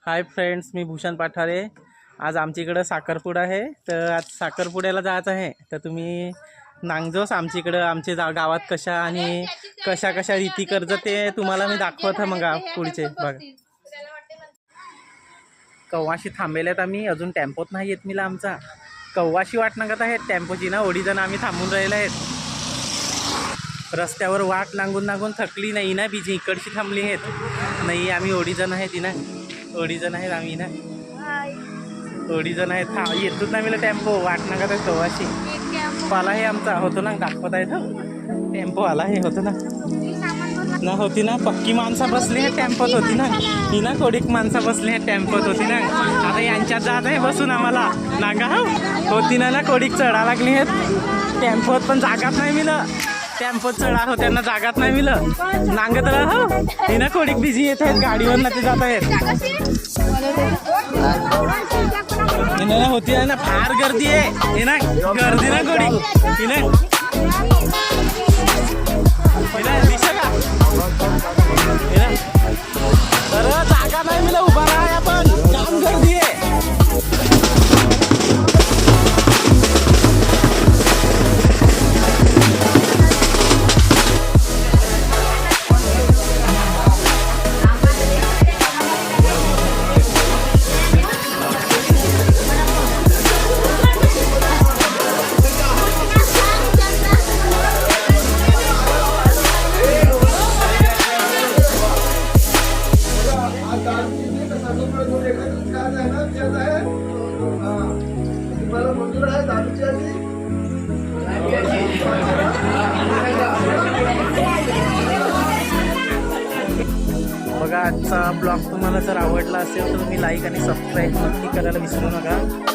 Hi friends, मी भूषण पाठारे। आज आमच्याकडं साखरपुडा आहे, तर आज साखरपुड्याला जायचं आहे। तर तुम्ही नांगजोस आमच्याकडं, आमच्या गावात कशा आणि कशा कशा रीती कर्ज ते तुम्हाला मी दाखवत आहे। मग पुढचे बघा, कव्वाशी थांबेल्यात आम्ही, अजून टेम्पोत नाही येत मिला आमचा। कव्वाशी वाट नागत आहे टेम्पोची ना, ओढी जण आम्ही थांबून राहिले आहेत। रस्त्यावर वाट नांगून नांगून थकली नाही ना, बीजी इकडची थांबली आहेत नाही। आम्ही ओढी जण आहेत ना, ओढी जण आहेत आम्ही ना, ओढी जण आहेत। येतच नाही मला टेम्पो, वाट नागत आहे कव्वाशी। पाला हे आमचा होतो ना, दाखवत आहे टेम्पो आला हे होतो ना होती ना, पक्की माणसं बसली हे टेम्पोत होती ना, ही ना कोडीक माणसं बसली हे टेम्पोत होती ना। आता यांच्यात जात आहे बसून आम्हाला नागा होती ना कोडीक चढा लागली आहेत टेम्पोत, पण जागाच नाही मिलं। टेम्पोत चढा हो, त्यांना जागाच नाही मिलं, नांगत राहा ही ना कोडीक बिझी येत आहेत, गाडीवर ना ते जात आहेत। होती आहे ना, फार गर्दी आहे हे ना, गर्दी ना कोडीक ही ना तर जागा नाही मिळालं, उभा राहा आपण, जाम गर्दी आहे। बघा, आजचा ब्लॉग तुम्हाला जर आवडला असेल तर तुम्ही लाईक आणि सबस्क्राईब नक्की करायला विसरू नका।